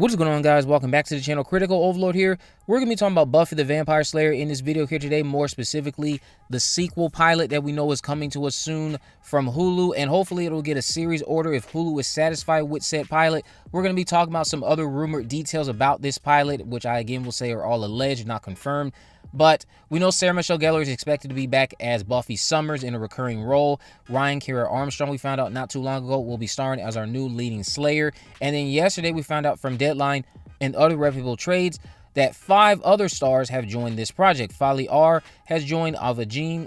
What is going on, guys? Welcome back to the channel. Critical Overlord here. We're going to be talking about Buffy the Vampire Slayer in this video here today, more specifically the sequel pilot that we know is coming to us soon from Hulu, and hopefully it'll get a series order if Hulu is satisfied with said pilot. We're going to be talking about some other rumored details about this pilot, which I again will say are all alleged, not confirmed. But we know Sarah Michelle Gellar is expected to be back as Buffy Summers in a recurring role. Ryan Kira Armstrong, we found out not too long ago, will be starring as our new leading Slayer. And then yesterday we found out from Deadline and other reputable trades that 5 other stars have joined this project. Folly R has joined, Ava Jean,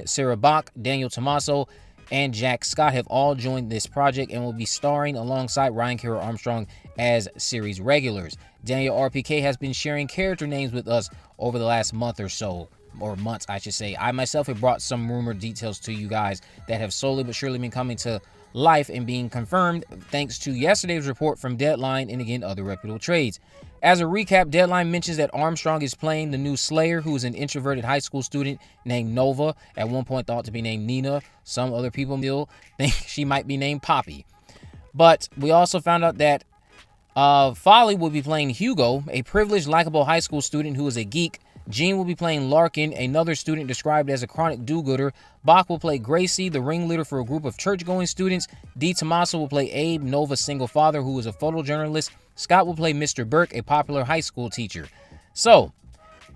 Sarah Bach, Daniel Tommaso, and Jack Scott have all joined this project and will be starring alongside Ryan Kira Armstrong as series regulars. Daniel RPK has been sharing character names with us over the last month or so, or months I should say. I myself have brought some rumored details to you guys that have slowly but surely been coming to life and being confirmed thanks to yesterday's report from Deadline and again other reputable trades. As a recap, Deadline mentions that Armstrong is playing the new Slayer, who is an introverted high school student named Nova, at one point thought to be named Nina. Some other people still think she might be named Poppy. But we also found out that Folly will be playing Hugo, a privileged, likable high school student who is a geek. Jean will be playing Larkin, another student described as a chronic do-gooder. Bach will play Gracie, the ringleader for a group of church-going students. D. Tommaso will play Abe, Nova's single father, who is a photojournalist. Scott will play Mr. Burke, a popular high school teacher. So,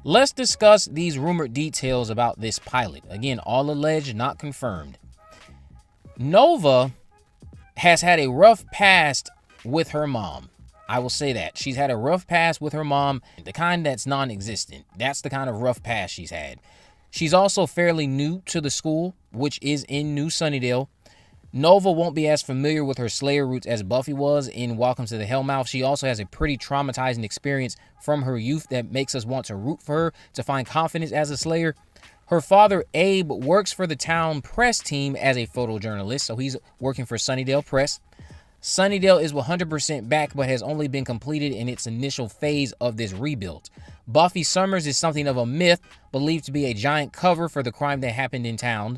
let's discuss these rumored details about this pilot. Again, all alleged, not confirmed. Nova has had a rough past with her mom. I will say that. She's had a rough past with her mom, the kind that's non-existent. That's the kind of rough past she's had. She's also fairly new to the school, which is in New Sunnydale. Nova won't be as familiar with her Slayer roots as Buffy was in Welcome to the Hellmouth. She also has a pretty traumatizing experience from her youth that makes us want to root for her to find confidence as a Slayer. Her father, Abe, works for the town press team as a photojournalist, so he's working for Sunnydale Press. Sunnydale is 100% back, but has only been completed in its initial phase of this rebuild. Buffy Summers is something of a myth, believed to be a giant cover for the crime that happened in town.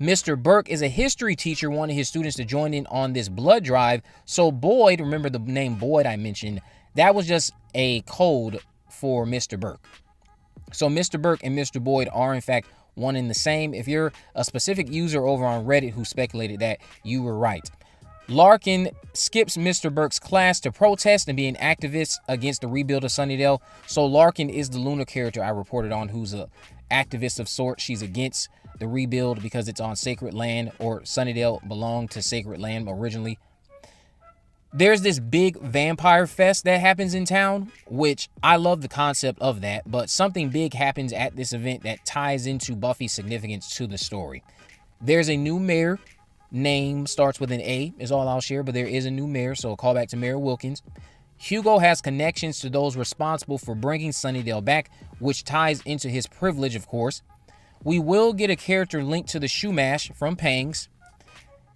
Mr. Burke is a history teacher wanting his students to join in on this blood drive. So Boyd, remember the name Boyd I mentioned, that was just a code for Mr. Burke. So Mr. Burke and Mr. Boyd are in fact one and the same. If you're a specific user over on Reddit who speculated that, you were right. Larkin skips Mr. Burke's class to protest and be an activist against the rebuild of Sunnydale. So Larkin is the Luna character I reported on, who's a activist of sorts. She's against the rebuild because it's on sacred land, or Sunnydale belonged to sacred land originally. There's this big vampire fest that happens in town, which I love the concept of that, but something big happens at this event that ties into Buffy's significance to the story. There's a new mayor. Name starts with an A, is all I'll share, but there is a new mayor, so a callback to Mayor Wilkins. Hugo has connections to those responsible for bringing Sunnydale back, which ties into his privilege, of course. We will get a character linked to the Shumash from Pangs.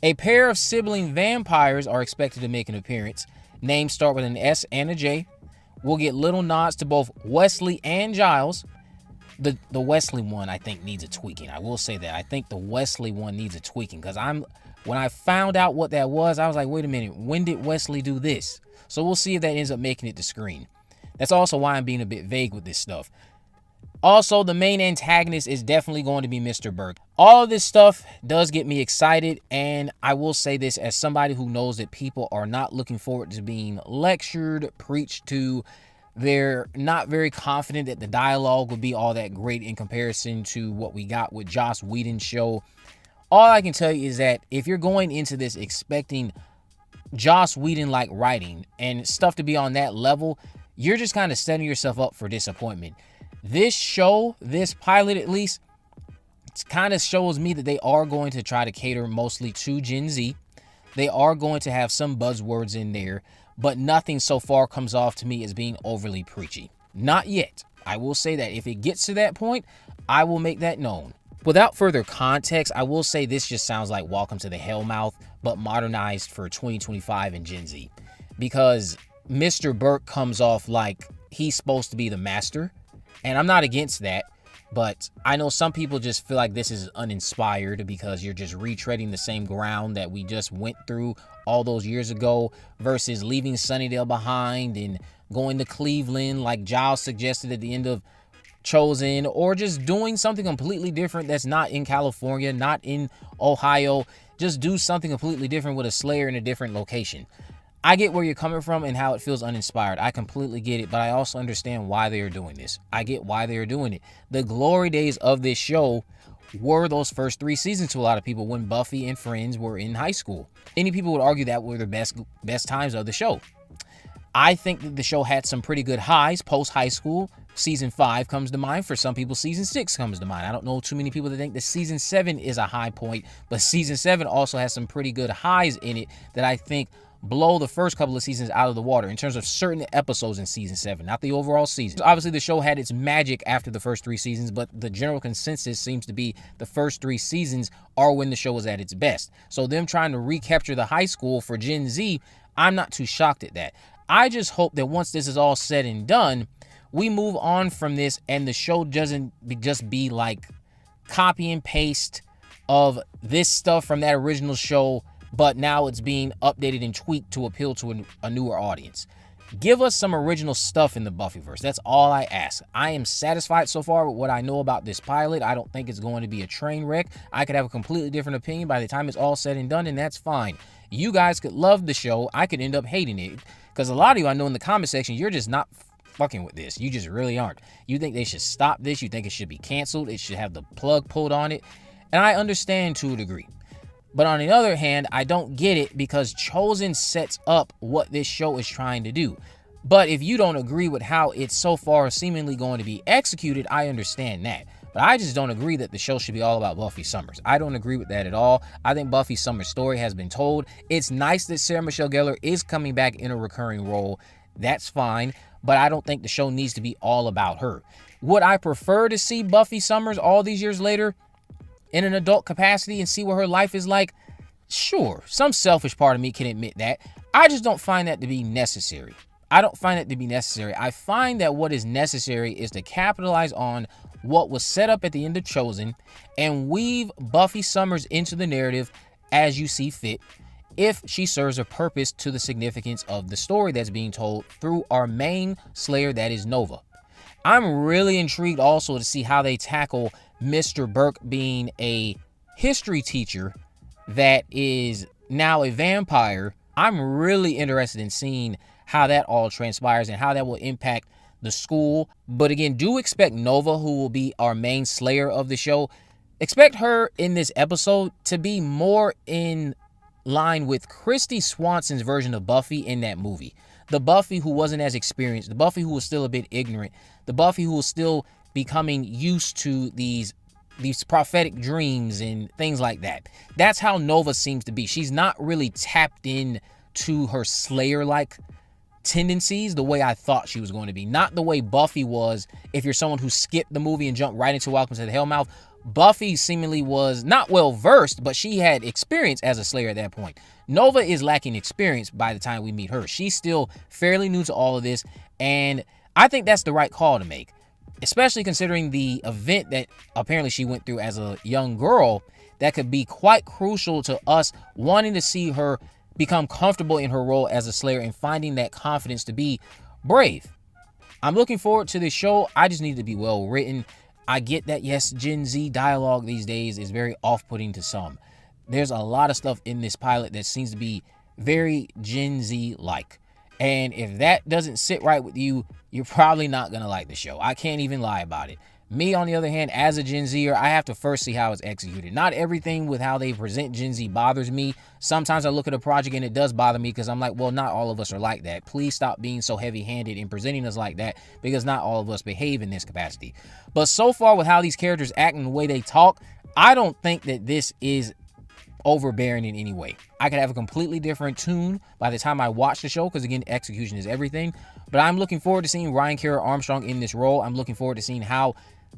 A pair of sibling vampires are expected to make an appearance. Names start with an S and a J. We'll get little nods to both Wesley and Giles. The Wesley one, I think, needs a tweaking. I will say that. I think the Wesley one needs a tweaking, because when I found out what that was, I was like, wait a minute, when did Wesley do this? So we'll see if that ends up making it to screen. That's also why I'm being a bit vague with this stuff. Also, the main antagonist is definitely going to be Mr. Burke. All of this stuff does get me excited, and I will say this as somebody who knows that people are not looking forward to being lectured, preached to. They're not very confident that the dialogue would be all that great in comparison to what we got with Joss Whedon's show. All I can tell you is that if you're going into this expecting Joss Whedon-like writing and stuff to be on that level, you're just kind of setting yourself up for disappointment. This show, this pilot at least, it kind of shows me that they are going to try to cater mostly to Gen Z. They are going to have some buzzwords in there, but nothing so far comes off to me as being overly preachy. Not yet. I will say that if it gets to that point, I will make that known. Without further context, I will say this just sounds like Welcome to the Hellmouth, but modernized for 2025 and Gen Z. Because Mr. Burke comes off like he's supposed to be the master, and I'm not against that. But I know some people just feel like this is uninspired because you're just retreading the same ground that we just went through all those years ago versus leaving Sunnydale behind and going to Cleveland like Giles suggested at the end of Chosen, or just doing something completely different that's not in California, not in Ohio. Just do something completely different with a Slayer in a different location. I get where you're coming from and how it feels uninspired. I completely get it, but I also understand why they are doing this. I get why they are doing it. The glory days of this show were those first 3 seasons to a lot of people when Buffy and friends were in high school. Many people would argue that were the best times of the show. I think that the show had some pretty good highs post-high school. Season 5 comes to mind. For some people, Season 6 comes to mind. I don't know too many people that think that Season 7 is a high point, but Season 7 also has some pretty good highs in it that I think blow the first couple of seasons out of the water in terms of certain episodes in Season 7, not the overall season. Obviously, the show had its magic after the first 3 seasons, but the general consensus seems to be the first 3 seasons are when the show was at its best. So them trying to recapture the high school for Gen Z, I'm not too shocked at that. I just hope that once this is all said and done, we move on from this and the show doesn't just be like copy and paste of this stuff from that original show, but now it's being updated and tweaked to appeal to a newer audience. Give us some original stuff in the Buffyverse. That's all I ask. I am satisfied so far with what I know about this pilot. I don't think it's going to be a train wreck. I could have a completely different opinion by the time it's all said and done, and that's fine. You guys could love the show. I could end up hating it because a lot of you I know in the comment section, you're just not fucking with this. You just really aren't. You think they should stop this. You think it should be canceled. It should have the plug pulled on it. And I understand to a degree. But on the other hand, I don't get it because Chosen sets up what this show is trying to do. But if you don't agree with how it's so far seemingly going to be executed, I understand that. But I just don't agree that the show should be all about Buffy Summers. I don't agree with that at all. I think Buffy Summers' story has been told. It's nice that Sarah Michelle Gellar is coming back in a recurring role. That's fine. But I don't think the show needs to be all about her. Would I prefer to see Buffy Summers all these years later in an adult capacity and see what her life is like? Sure, some selfish part of me can admit that. I just don't find that to be necessary. I don't find it to be necessary. I find that what is necessary is to capitalize on what was set up at the end of Chosen and weave Buffy Summers into the narrative as you see fit, if she serves a purpose to the significance of the story that's being told through our main Slayer, that is Nova. I'm really intrigued also to see how they tackle Mr. Burke being a history teacher that is now a vampire. I'm really interested in seeing how that all transpires and how that will impact the school. But again, do expect Nova, who will be our main Slayer of the show, expect her in this episode to be more in line with Christy Swanson's version of Buffy in that movie. The Buffy who wasn't as experienced, the Buffy who was still a bit ignorant, the Buffy who was still becoming used to these prophetic dreams and things like that. That's how Nova seems to be. She's not really tapped in to her Slayer-like tendencies the way I thought she was going to be. Not the way Buffy was. If you're someone who skipped the movie and jumped right into Welcome to the Hellmouth, Buffy seemingly was not well versed, but she had experience as a Slayer at that point. Nova is lacking experience by the time we meet her. She's still fairly new to all of this, and I think that's the right call to make, especially considering the event that apparently she went through as a young girl that could be quite crucial to us wanting to see her become comfortable in her role as a Slayer and finding that confidence to be brave. I'm looking forward to this show. I just need it to be well written. I get that, yes, Gen Z dialogue these days is very off-putting to some. There's a lot of stuff in this pilot that seems to be very Gen Z-like. And if that doesn't sit right with you, you're probably not going to like the show. I can't even lie about it. Me, on the other hand, as a Gen Zer, I have to first see how it's executed. Not everything with how they present Gen Z bothers me. Sometimes I look at a project and it does bother me because I'm like, well, not all of us are like that. Please stop being so heavy-handed in presenting us like that, because not all of us behave in this capacity. But so far with how these characters act and the way they talk, I don't think that this is overbearing in any way. I could have a completely different tune by the time I watch the show, because again, execution is everything. But I'm looking forward to seeing Ryan Kara Armstrong in this role. I'm looking forward to seeing how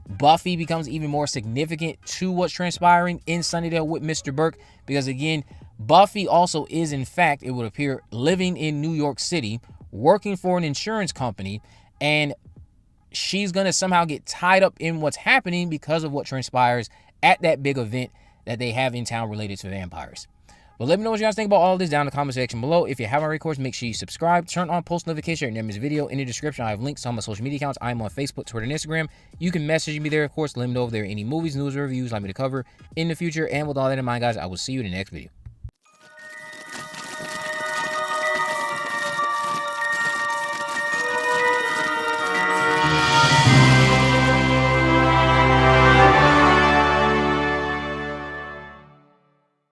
Buffy becomes even more significant to what's transpiring in Sunnydale with Mr. Burke, because again, Buffy also is, in fact, it would appear, living in New York City, working for an insurance company, and she's going to somehow get tied up in what's happening because of what transpires at that big event that they have in town related to vampires. But let me know what you guys think about all of this down in the comment section below. If you haven't already, of course, make sure you subscribe, turn on post notification, and this video in the description. I have links to all my social media accounts. I'm on Facebook, Twitter, and Instagram. You can message me there, of course. Let me know if there are any movies, news, or reviews you'd like me to cover in the future. And with all that in mind, guys, I will see you in the next video.